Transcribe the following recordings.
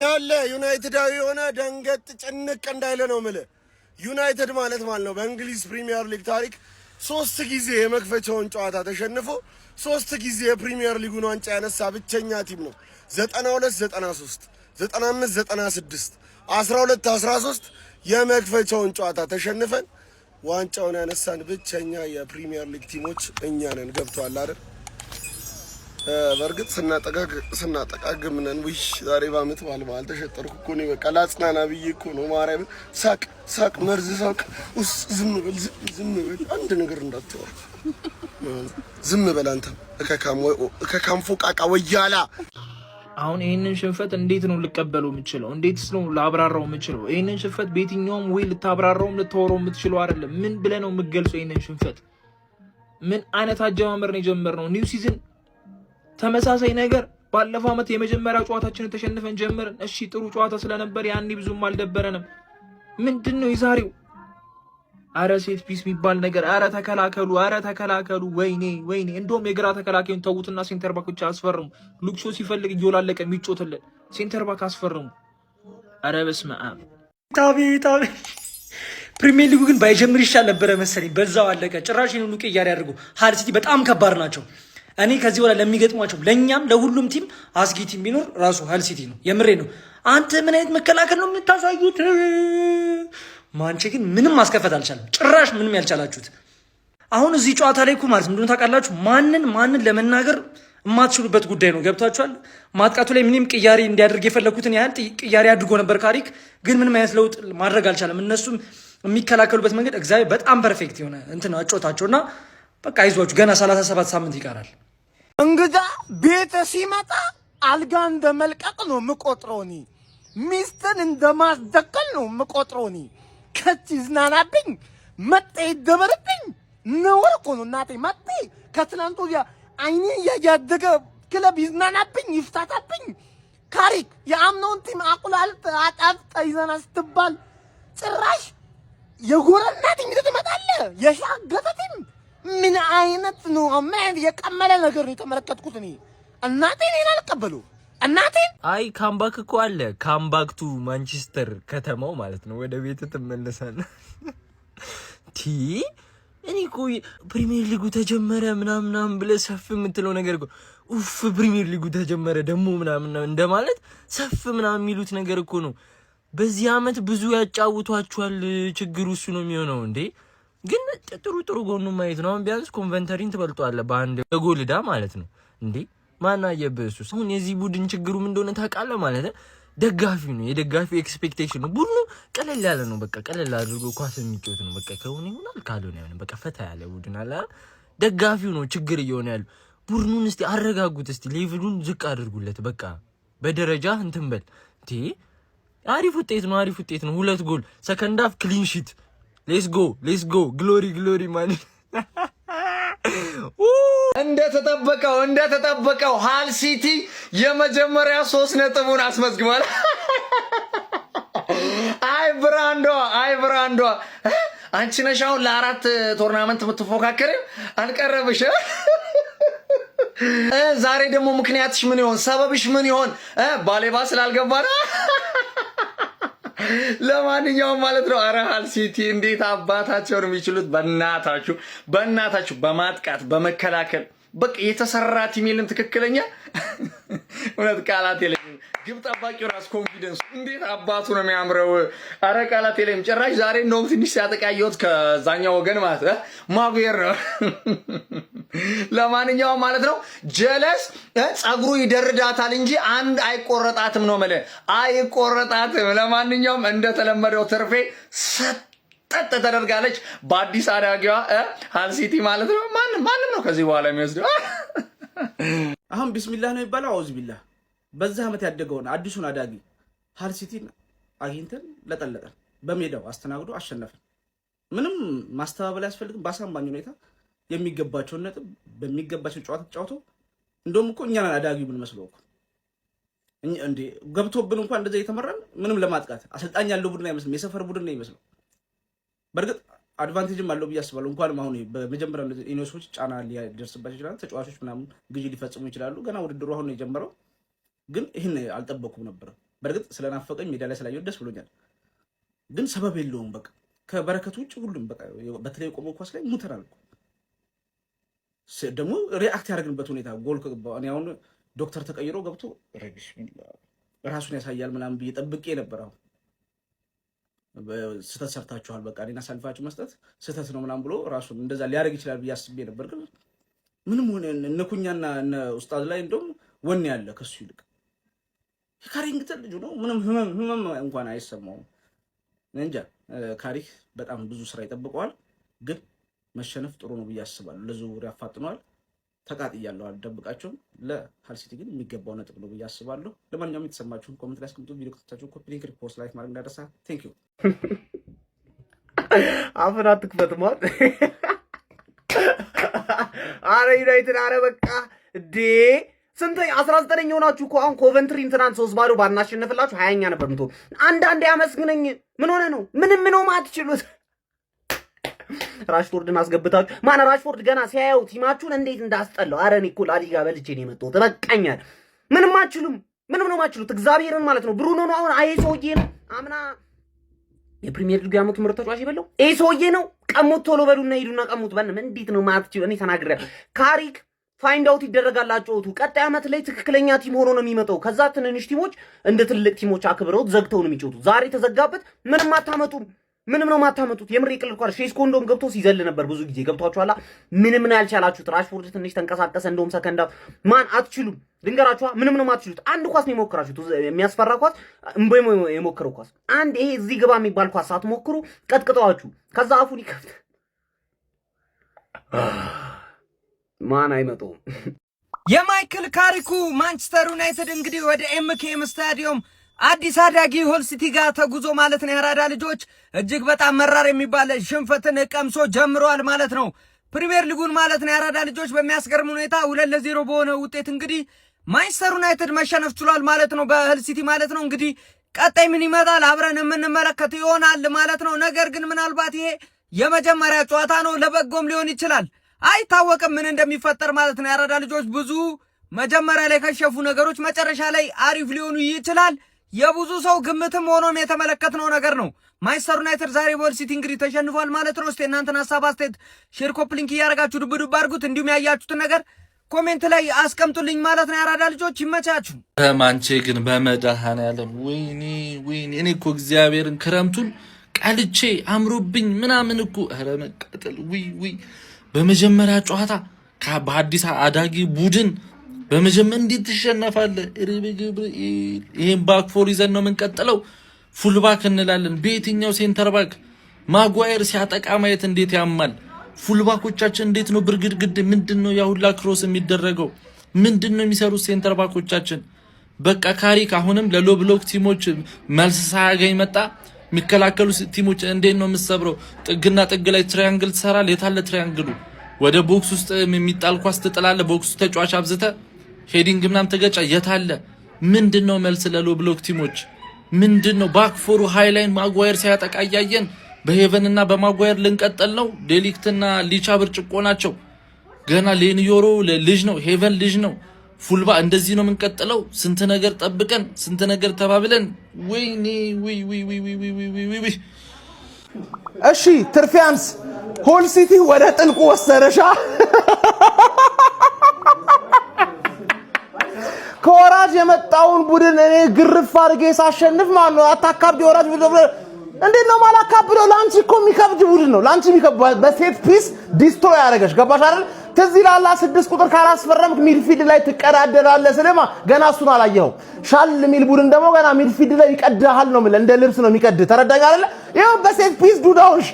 ያለ ዩናይትዳዊ የሆነ ደንገጥ ጭንቅ እንዳይለ ነው የምልህ። ዩናይትድ ማለት ነው በእንግሊዝ ፕሪሚየር ሊግ ታሪክ 3 ጊዜ የመክፈቻውን ጨዋታ ተሸንፎ 3 ጊዜ የፕሪሚየር ሊጉን ዋንጫ ያነሳ ብቸኛ ቲም ነው። 92 93 95 96 12 13 የመክፈቻውን ጨዋታ ተሸንፈን ዋንጫውን ያነሳን ብቸኛ የፕሪሚየር ሊግ ቲሞች እኛ ነን። ገብቷል አይደል? በርግጥ ስናጠቃግም ነን። ውይ ዛሬ ባመት ባል ተሸጠርኩ እኮ ነው። በቃ ላጽናና ብዬ እኮ ነው። ማርያም ሳቅ መርዝ ሳቅ ውስ ዝም በል አንድ ነገር እንዳትወራ ዝም በል አንተ ከካም ፎቃቃ ወያላ። አሁን ይሄንን ሽንፈት እንዴት ነው ልቀበለው የምችለው? እንዴትስ ነው ላብራራው የምችለው? ይሄንን ሽንፈት በየትኛውም ወይ ልታብራራውም ልታወራው የምትችለው አይደለም። ምን ብለህ ነው የምትገልጸው? ይሄንን ሽንፈት ምን አይነት አጀማመር ነው የጀመርነው? ኒው ሲዝን ተመሳሳይ ነገር ባለፈው አመት የመጀመሪያው ጨዋታችንን ተሸንፈን ጀመርን። እሺ ጥሩ ጨዋታ ስለነበር ያኔ ብዙም አልደበረንም። ምንድነው የዛሬው? አረ ሴት ፒስ የሚባል ነገር፣ አረ ተከላከሉ። ወይኔ እንደውም የግራ ተከላካዩን ተውትና ሴንተር ባክ ብቻ አስፈርሙ። ሉክሾ ሲፈልግ እየወላለቀ የሚጮትልን ሴንተር ባክ አስፈርሙ። አረ በስመ አብ። ታቢ ፕሪሚየር ሊጉ ግን ባይጀምር ይሻል ነበረ መሰለኝ። በዛው አለቀ። ጭራሽ ነው ሉክ እያደረጉ ሃል ሲቲ በጣም ከባድ ናቸው። እኔ ከዚህ በኋላ ለሚገጥሟቸው ለኛም ለሁሉም ቲም አስጊ ቲም ቢኖር ራሱ ሃል ሲቲ ነው። የምሬ ነው። አንተ ምን አይነት መከላከል ነው የምታሳዩት? ማንቼ ግን ምንም ማስከፈት አልቻለም። ጭራሽ ምንም ያልቻላችሁት። አሁን እዚህ ጨዋታ ላይ እኮ ማለት እንደሆነ ታውቃላችሁ፣ ማንን ለመናገር የማትችሉበት ጉዳይ ነው። ገብታችኋል? ማጥቃቱ ላይ ምንም ቅያሬ እንዲያደርግ የፈለኩትን ያህል ቅያሬ አድርጎ ነበር ካሪክ፣ ግን ምንም አይነት ለውጥ ማድረግ አልቻለም። እነሱም የሚከላከሉበት መንገድ እግዚአብሔር በጣም ፐርፌክት የሆነ እንትን አጮታቸውና በቃ አይዟችሁ ገና 37 ሳምንት ይቀራል። እንግዳ ቤት ሲመጣ አልጋ እንደመልቀቅ ነው የምቆጥረው። ሚስትን እንደማስደቀል ነው የምቆጥረው። ከች ይዝናናብኝ መጤ ይደበርብኝ ነውር እኮ ነው እናቴ። መጤ ከትናንት ወዲያ አይኔ እያደገ ክለብ ይዝናናብኝ ይፍታታብኝ። ካሪክ የአምናውን ቲም አቁላልጥ አጣፍጠ ይዘና ስትባል ጭራሽ የጎረና ቲም ትመጣለህ። የሻገተ ቲም ምን አይነት ነው? አማን የቀመለ ነገር ነው የተመለከትኩት እኔ። እናቴ እኔን አልቀበሉ እናቴ። አይ ካምባክ እኮ አለ። ካምባክ ቱ ማንቸስተር ከተማው ማለት ነው። ወደ ቤት ትመለሳለህ። እኔ እኮ ፕሪሚየር ሊጉ ተጀመረ ምናምን ብለህ ሰፍ የምትለው ነገር እኮ ኡፍ ፕሪሚየር ሊጉ ተጀመረ ደግሞ ምናምን እንደማለት ሰፍ ምናምን የሚሉት ነገር እኮ ነው። በዚህ አመት ብዙ ያጫውቷቸዋል። ችግሩ እሱ ነው የሚሆነው እንዴ። ግን ጥሩ ጎኑ ማየት ነው። አሁን ቢያንስ ኮንቨንተሪን ትበልጧለህ በአንድ ጎል ዕዳ ማለት ነው እንዴ። ማን አየበሱ? አሁን የዚህ ቡድን ችግሩ ምን እንደሆነ ታውቃለህ ማለት ነው። ደጋፊው ነው። የደጋፊው ኤክስፔክቴሽን ነው። ቡድኑ ቀለል ያለ ነው። በቃ ቀለል አድርጎ ኳስ የሚጫወት ነው። በቃ ከሆነ ይሆናል ካልሆነ አይሆንም። በቃ ፈታ ያለ ቡድን አለ። ደጋፊው ነው ችግር እየሆነ ያለው። ቡድኑን እስቲ አረጋጉት። እስቲ ሌቭሉን ዝቅ አድርጉለት። በቃ በደረጃ እንትን በል እንዴ። አሪፍ ውጤት ነው። 2 ጎል ሰከንድ ሃፍ ክሊን ሺት። ሌትስ ጎ ግሎሪ ማን። እንደተጠበቀው ሃል ሲቲ የመጀመሪያ 3 ነጥቡን አስመዝግቧል። አይ ብራንዷ አንቺ ነሽ አሁን ለ4 ቶርናመንት የምትፎካከር አልቀረብሽ። ዛሬ ደግሞ ምክንያትሽ ምን ይሆን? ሰበብሽ ምን ይሆን? ባሌባ ስላልገባ ነው። ለማንኛውም ማለት ነው አረ ሃል ሲቲ እንዴት አባታቸው ነው የሚችሉት? በእናታችሁ በማጥቃት በመከላከል በቃ የተሰራ ቲም የለም። ትክክለኛ እውነት ቃላት የለኝም። ግብ ጠባቂው ራስ ኮንፊደንስ እንዴት አባቱ ነው የሚያምረው። አረ ቃላት የለኝም ጭራሽ። ዛሬ እንደውም ትንሽ ሲያጠቃየሁት ከዛኛው ወገን ማለት ማጉየር ነው። ለማንኛውም ማለት ነው ጀለስ ጸጉሩ ይደርዳታል እንጂ አንድ አይቆረጣትም ነው ማለት አይቆረጣትም። ለማንኛውም እንደተለመደው ትርፌ ሰጠጥ ተደርጋለች በአዲስ አዳጊዋ ሃል ሲቲ ማለት ነው። ማንም ነው ከዚህ በኋላ የሚወስደው። አሁን ቢስሚላህ ነው የሚባለው። አውዝ ቢላህ በዛ አመት ያደገውን አዲሱን አዳጊ ሃል ሲቲን አግኝተን ለጠለጠን በሜዳው አስተናግዶ አሸነፈን። ምንም ማስተባበል አያስፈልግም። በአሳማኝ ሁኔታ የሚገባቸውን ነጥብ በሚገባቸው ጨዋታ ተጫውቶ እንደውም እኮ እኛን አዳጊው ምን መስለው እኮ እንዴ ገብቶብን እንኳን እንደዛ እየተመራን ምንም ለማጥቃት አሰልጣኝ ያለው ቡድን አይመስልም። የሰፈር ቡድን ነው የሚመስለው። በርግጥ አድቫንቴጅም አለው ብዬ አስባለሁ። እንኳን አሁን በመጀመሪያ ኢኖሶች ጫና ሊደርስባቸው ይችላል። ተጫዋቾች ምናምን ግዢ ሊፈጽሙ ይችላሉ። ገና ውድድሩ አሁን ነው የጀመረው። ግን ይሄን አልጠበኩም ነበር። በርግጥ ስለናፈቀኝ ሜዳ ላይ ስላየው ደስ ብሎኛል። ግን ሰበብ የለውም። በቃ ከበረከቱ ውጭ ሁሉም በቃ በተለይ ቆመው ኳስ ላይ ሙተናል። ደግሞ ሪአክት ያደርግንበት ሁኔታ ጎል ከገባው እኔ አሁን ዶክተር ተቀይሮ ገብቶ ራሱን ያሳያል ምናምን ብዬ ጠብቄ ነበር። አሁን ስህተት ሰርታችኋል፣ በቃ እኔን አሳልፋችሁ መስጠት ስህተት ነው ምናምን ብሎ ራሱን እንደዛ ሊያደርግ ይችላል ብዬ አስቤ ነበር። ግን ምንም ሆነ እነ ኩኛና እነ ኡስታዝ ላይ እንደውም ወኔ ያለ ከሱ ይልቅ ካሪንግተን ልጁ ነው። ምንም ህመም እንኳን አይሰማውም። እንጃ ካሪክ በጣም ብዙ ስራ ይጠብቀዋል። ግን መሸነፍ ጥሩ ነው ብዬ አስባለሁ። ለዝውውር ያፋጥነዋል። ተቃጥያለሁ አልደብቃቸውም። ለሃል ሲቲ ግን የሚገባው ነጥብ ነው ብዬ አስባለሁ። ለማንኛውም የተሰማችሁን ኮሜንት ላይ አስቀምጡ። ቪዲዮ ከተቻችሁ ኮፒ ሊንክ፣ ሪፖስት፣ ላይክ ማድረግ እንዳይረሳ። ቴንክ ዩ። አፍን አትክፈት ማለት አረ ዩናይትድ አረ በቃ እንዴ ስንተኛ 19ኛ ሆናችሁ እኮ አሁን ኮቨንትሪ ትናንት 3-0 ባናሸነፍላችሁ 20ኛ ነበር ምቶ አንዳንዴ ያመስግነኝ። ምን ሆነ ነው ምንም ነው ማትችሉት። ራሽፎርድን አስገብታችሁ ማን ራሽፎርድ ገና ሲያየው ቲማችሁን እንዴት እንዳስጠላው። አረ እኔ እኮ ላሊጋ በልቼ ነው የመጣሁት። በቃኛል። ምንም አትችሉም። ምንም ነው ማትችሉት። እግዚአብሔርን ማለት ነው። ብሩኖ ነው አሁን አይ ሰውዬ ነው አምና የፕሪሚየር ሊግ ያመቱ ምርጥ ተጫዋች ይበለው ይሄ ሰውዬ ነው። ቀሙት ቶሎ በሉና ሂዱና ቀሙት። እንዴት ነው ማትችሉ? እኔ ተናግሬያለሁ። ካሪክ ፋይንድ አውት ይደረጋላችሁ። ቀጣይ ዓመት ላይ ትክክለኛ ቲም ሆኖ ነው የሚመጣው። ከዛ ትንንሽ ቲሞች እንደ ትልቅ ቲሞች አክብረውት ዘግተው ነው የሚጫወቱት። ዛሬ ተዘጋበት። ምንም አታመጡም። ምንም ነው ማታመጡት። የምር ይቅል እንኳን ሼስኮ እንደውም ገብቶ ሲዘል ነበር ብዙ ጊዜ ገብቷችኋላ። ምንም ነው ያልቻላችሁት። ራሽፎርድ ትንሽ ተንቀሳቀሰ እንደውም ሰከንዳ ማን አትችሉም። ልንገራችኋ ምንም ነው ማትችሉት። አንድ ኳስ ነው የሞከራችሁት፣ የሚያስፈራ ኳስ እምቦይ የሞከረው ኳስ አንድ ይሄ እዚህ ግባ የሚባል ኳስ አትሞክሩ። ቀጥቅጠዋችሁ ከዛ አፉን ይከፍት ማን አይመጣውም። የማይክል ካሪኩ ማንቸስተር ዩናይትድ እንግዲህ ወደ ኤምኬኤም ስታዲየም አዲስ አዳጊ ሁል ሲቲ ጋር ተጉዞ ማለት ነው የአራዳ ልጆች እጅግ በጣም መራር የሚባል ሽንፈትን ቀምሶ ጀምሯል ማለት ነው። ፕሪሚየር ሊጉን ማለት ነው የአራዳ ልጆች በሚያስገርም ሁኔታ 2-0 በሆነ ውጤት እንግዲህ ማንቸስተር ዩናይትድ መሸነፍ ችሏል ማለት ነው በሁል ሲቲ ማለት ነው። እንግዲህ ቀጣይ ምን ይመጣል አብረን የምንመለከት ይሆናል ማለት ነው። ነገር ግን ምናልባት ይሄ የመጀመሪያ ጨዋታ ነው፣ ለበጎም ሊሆን ይችላል፣ አይታወቅም ምን እንደሚፈጠር ማለት ነው። የአራዳ ልጆች ብዙ መጀመሪያ ላይ ከሸፉ ነገሮች መጨረሻ ላይ አሪፍ ሊሆኑ ይችላል። የብዙ ሰው ግምትም ሆኖም የተመለከትነው ነገር ነው። ማንቸስተር ዩናይትድ ዛሬ በሁል ሲቲ እንግዲህ ተሸንፏል ማለት ነው። እስቲ እናንተን ሀሳብ አስተያየት ሼር ኮፕ ሊንክ እያደረጋችሁ ዱብ ዱብ አድርጉት። እንዲሁም ያያችሁትን ነገር ኮሜንት ላይ አስቀምጡልኝ ማለት ነው። የአራዳ ልጆች ይመቻችሁ። ማንቼ ግን በመድኃኔዓለም ወይኔ እኔ እኮ እግዚአብሔርን ክረምቱን ቀልቼ አምሮብኝ ምናምን እኮ ኧረ መቃጠል ውይ በመጀመሪያ ጨዋታ በአዲስ አዳጊ ቡድን በመጀመሪያ እንዴት ትሸነፋለህ? ይሄን ባክ ፎር ይዘን ነው የምንቀጥለው። ፉልባክ እንላለን። በየትኛው ሴንተር ባክ ማጓየር ሲያጠቃ ማየት እንዴት ያማል። ፉልባኮቻችን እንዴት ነው ብርግድግድ ምንድነው ያሁላ ክሮስ የሚደረገው? ምንድነው የሚሰሩት ሴንተር ባኮቻችን? በቃ ካሪክ አሁንም ለሎ ብሎክ ቲሞች መልስ ሳያገኝ መጣ። የሚከላከሉ ቲሞች እንዴት ነው የምትሰብረው? ጥግና ጥግ ላይ ትራያንግል ትሰራለህ። የታለ ትራያንግሉ? ወደ ቦክስ ውስጥ የሚጣል ኳስ ትጥላለህ። ቦክስ ተጫዋች አብዝተ ሄዲንግ ምናምን ተገጫ የታለ? ምንድነው መልስ ለሎ ብሎክ ቲሞች? ምንድነው ባክፎሩ ሃይላይን ማጓየር ሲያጠቃ እያየን በሄቨንና በማጓየር ልንቀጠል ነው? ዴሊክትና ሊቻ ብርጭቆ ናቸው። ገና ሌንዮሮ ልጅ ነው፣ ሄቨን ልጅ ነው። ፉልባ እንደዚህ ነው የምንቀጥለው? ስንት ነገር ጠብቀን ስንት ነገር ተባብለን ወይኔ ወይ እሺ ትርፊያንስ ሁል ሲቲ ወደ ጥልቁ ወሰደሻ። ከወራጅ የመጣውን ቡድን እኔ ግርፍ አድርጌ ሳሸንፍ ማለት ነው። አታካብድ ወራጅ ቡድን እንዴት ነው ማላካብደው? ላንቺ እኮ የሚከብድ ቡድን ነው። ላንቺ የሚከብድ በሴት ፒስ ዲስትሮይ ያደረገሽ ገባሽ አይደል? ትዝ ይላል 6 ቁጥር ካላስፈረምክ ሚድፊልድ ላይ ትቀዳደራለህ። ስለማ ገና እሱን አላየኸው። ሻል ሚል ቡድን ደግሞ ገና ሚድፊልድ ላይ ይቀድሃል ነው የምልህ። እንደ ልብስ ነው የሚቀድህ። ተረዳኝ አይደል? ይኸው በሴት ፒስ ዱዳውሽ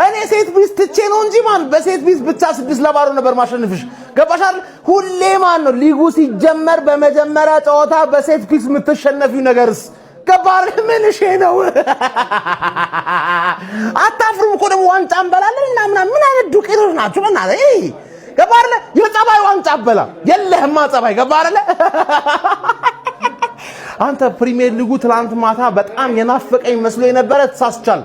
እኔ ሴት ፒስ ትቼ ነው እንጂ ማን በሴት ፒስ ብቻ 6-0 ነበር ማሸንፍሽ። ገባሽ አይደል? ሁሌ ማን ነው ሊጉ ሲጀመር በመጀመሪያ ጨዋታ በሴት ፒስ የምትሸነፊው ነገርስ ገባር ምን እሺ ነው? አታፍሩም እኮ ደግሞ ዋንጫ እንበላለን እና ምን አይነት ዱቄቶች ናችሁ? በእናትህ ገባር የጸባይ ዋንጫ በላ የለህማ ጸባይ ገባር አንተ ፕሪሚየር ሊጉ ትላንት ማታ በጣም የናፈቀኝ መስሎ የነበረ ተሳስቻል።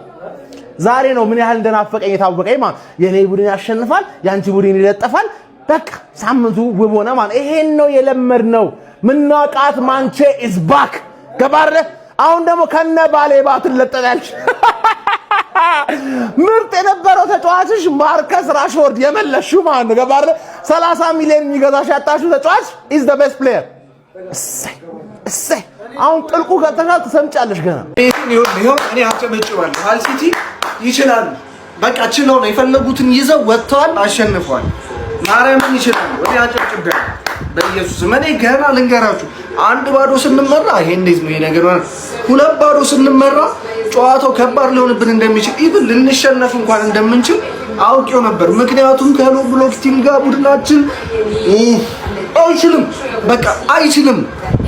ዛሬ ነው ምን ያህል እንደናፈቀኝ የታወቀኝ ማለት የኔ ቡድን ያሸንፋል፣ ያንቺ ቡድን ይለጠፋል። በቃ ሳምንቱ ውብ ሆነ ማለት ይሄን ነው የለመድነው። ምናቃት ማንቼ ኢዝ ባክ ገባረ አሁን ደግሞ ከነ ባሌባ ትለጠጣለች። ምርጥ የነበረው ተጫዋችሽ ማርከስ ራሽፎርድ የመለሽው ማለት ነው። ገባረ 30 ሚሊዮን የሚገዛሽ ያጣሽው ተጫዋች is the best player። እሰይ አሁን ጥልቁ ከተሻል ተሰምጫለሽ ገና ይሄው እኔ አጨበጭባለሁ። ሃል ሲቲ ይችላል። በቃ ችለው ነው የፈለጉትን ይዘው ወጥተዋል፣ አሸንፈዋል። ማርያምን ይችላል። እኔ አጨብጭባለሁ በኢየሱስ እኔ ገና ልንገራችሁ 1-0 ስንመራ ይሄ እንዴት ነው ነገር ማለት 2-0 ስንመራ ጨዋታው ከባድ ሊሆንብን እንደሚችል ኢቭን ልንሸነፍ እንኳን እንደምንችል አውቄው ነበር። ምክንያቱም ከሎ ብሎክ ቲም ጋር ቡድናችን አይችልም፣ በቃ አይችልም።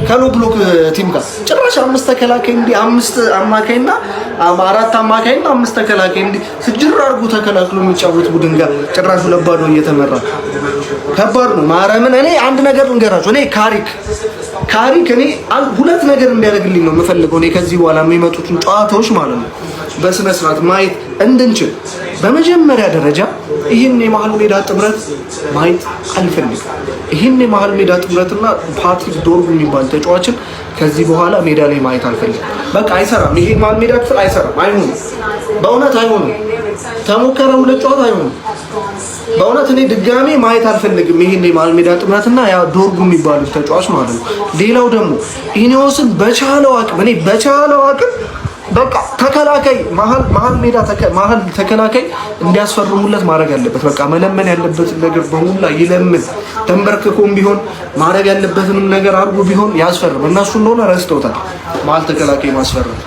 ከሎ ብሎክ ቲም ጋር ጭራሽ 5 ተከላካይ እንዲ 5 አማካይና 4 አማካይና 5 ተከላካይ እንዲ ስጅር አድርጎ ተከላክሎ የሚጫወት ቡድን ጋር ጭራሽ 2-0 እየተመራ ከባድ ነው። ማርያምን እኔ አንድ ነገር ልንገራችሁ። እኔ ካሪክ እኔ ሁለት ነገር እንዲያደርግልኝ ነው የምፈልገው። እኔ ከዚህ በኋላ የሚመጡትን ጨዋታዎች ማለት ነው በስነ ስርዓት ማየት እንድንችል በመጀመሪያ ደረጃ ይህን የመሀል ሜዳ ጥምረት ማየት አልፈልግም። ይህን የመሀል ሜዳ ጥምረትና ፓትሪክ ዶርጉ የሚባል ተጫዋችን ከዚህ በኋላ ሜዳ ላይ ማየት አልፈልግም። በቃ አይሰራም። ይሄ መሀል ሜዳ ክፍል አይሰራም። አይሆንም፣ በእውነት አይሆንም። ተሞከረ 2 ጨዋታ አይሆንም። በእውነት እኔ ድጋሜ ማየት አልፈልግም ይሄን የመሀል ሜዳ ጥምረትና ያ ዶርጉ የሚባሉት ተጫዋች ማለት ነው። ሌላው ደግሞ ኢኒዮስን በቻለው አቅም በቃ ተከላካይ መሀል ሜዳ መሀል ተከላካይ እንዲያስፈርሙለት ማድረግ ያለበት በቃ መለመን ያለበትን ነገር በሙላ ይለምን። ተንበርክኮም ቢሆን ማድረግ ያለበትንም ነገር አድርጎ ቢሆን ያስፈርም። እነሱ እንደሆነ ረስተውታል መሀል ተከላካይ ማስፈረም።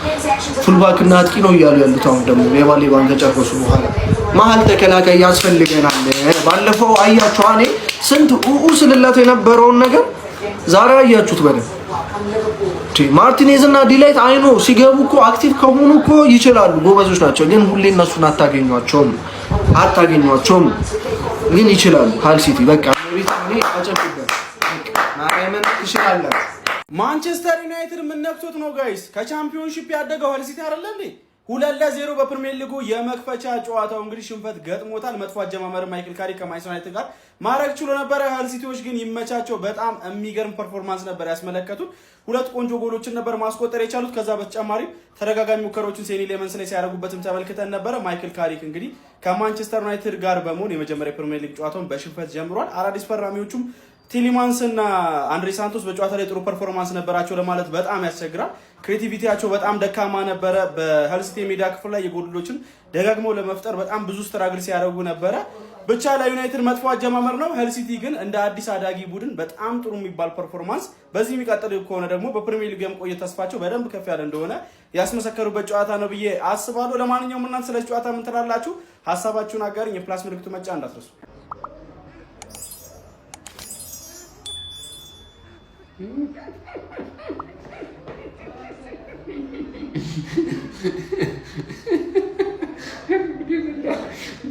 ፉልባክ እና አጥቂ ነው እያሉ ያሉት አሁን ደግሞ የባሌባን ከጨረሱ በኋላ መሀል ተከላካይ ያስፈልገናል። ባለፈው አያችሁ እኔ ስንት ስልላት የነበረውን ነገር ዛሬ አያችሁት በደንብ። ማርቲኔዝ እና ዲላይት አይኖ ሲገቡ እኮ አክቲቭ ከሆኑ እኮ ይችላሉ፣ ጎበዞች ናቸው። ግን ሁሌ እነሱን አታገኟቸውም ግን ይችላሉ። ሃል ሲቲ በቃ ሪታኒ አጨብጭበት ማርያምን ይችላል። ማንቸስተር ዩናይትድ ምን ነክቶት ነው ጋይስ? ከቻምፒዮንሺፕ ያደገው ሃል ሲቲ አይደለ እንዴ? 2-0 በፕሪሚየር ሊጉ የመክፈቻ ጨዋታው እንግዲህ ሽንፈት ገጥሞታል። መጥፎ አጀማመር ማይክል ካሪክ ከማንቸስተር ዩናይትድ ጋር ማድረግ ችሎ ነበር። ሃል ሲቲዎች ግን ይመቻቸው፣ በጣም የሚገርም ፐርፎርማንስ ነበር ያስመለከቱት። 2 ቆንጆ ጎሎችን ነበር ማስቆጠር የቻሉት። ከዛ በተጨማሪ ተደጋጋሚ ሙከራዎችን ሴኒ ሌመንስ ላይ ሲያደርጉበትም ተመልክተን ነበር። ማይክል ካሪክ እንግዲህ ከማንቸስተር ዩናይትድ ጋር በመሆን የመጀመሪያ ፕሪሚየር ሊግ ጨዋታውን በሽንፈት ጀምሯል። አዳዲስ ፈራሚዎቹም ቲሊማንስ እና አንድሬ ሳንቶስ በጨዋታ ላይ ጥሩ ፐርፎርማንስ ነበራቸው ለማለት በጣም ያስቸግራል። ክሬቲቪቲያቸው በጣም ደካማ ነበረ። በሃል ሲቲ ሜዳ ክፍል ላይ የጎሎችን ደጋግመው ለመፍጠር በጣም ብዙ ስትራግል ሲያደርጉ ነበረ። ብቻ ለዩናይትድ መጥፎ አጀማመር ነው። ሃል ሲቲ ግን እንደ አዲስ አዳጊ ቡድን በጣም ጥሩ የሚባል ፐርፎርማንስ በዚህ የሚቀጥል ከሆነ ደግሞ በፕሪሚየር ሊግ የመቆየት ተስፋቸው በደንብ ከፍ ያለ እንደሆነ ያስመሰከሩበት ጨዋታ ነው ብዬ አስባለሁ። ለማንኛውም እናንተ ስለዚህ ጨዋታ ምን ትላላችሁ? ሀሳባችሁን አጋሩኝ። የፕላስ ምልክቱ መጫ እንዳትረሱ።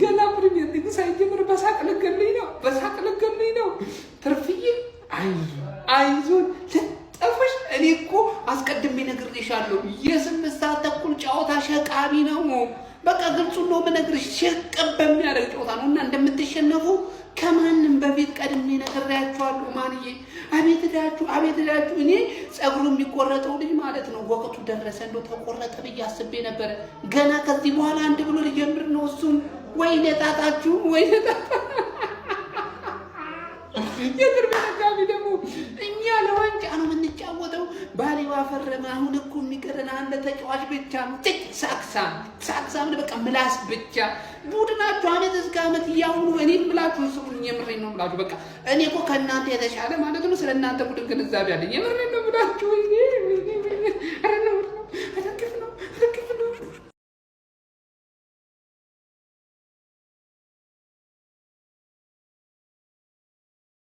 ገና ፕሪሚየር ሊግ ሳይጀምር በሳቅ ልገሉኝ ነው። ትርፍዬ አይዞን ልጠፍሽ። እኔ እኮ አስቀድሜ ነግሬሻለሁ። የ8 ሰዓት ተኩል ጨዋታ ሸቃቢ ነው። በቃ ግልጹን ነው የምነግርሽ። ሽቅብ በሚያደርግ ጨዋታ ነው እና እንደምትሸነፉ ከማንም በፊት ቀድሜ ነግሬያችኋለሁ። ማንዬ አቤት እዳችሁ። እኔ ጸጉሩ የሚቆረጠው ልጅ ማለት ነው ወቅቱ ደረሰ እንደው ተቆረጠ ብዬ አስቤ ነበረ። ገና ከዚህ በኋላ አንድ ብሎ ሊጀምር ነው እሱን። ወይኔ ጣጣችሁ፣ ወይኔ ጣጣ የቅርብ ተጋቢ ደግሞ እኛ ለዋንጫ ነው የምንጫወተው። ባሌባ ፈረመ። አሁን እኮ የሚቀረን አንድ ተጫዋች ብቻ ነው። ሳክሳም በቃ ምላስ ብቻ። ቡድናችሁ አመት እስከ አመት እያሁኑ እኔን ምላችሁ ስሙኝ። የምሬን ነው ምላችሁ። በቃ እኔ እኮ ከእናንተ የተሻለ ማለት ነው ስለ እናንተ ቡድን ግንዛቤ አለኝ። የምሬን ነው ምላችሁ።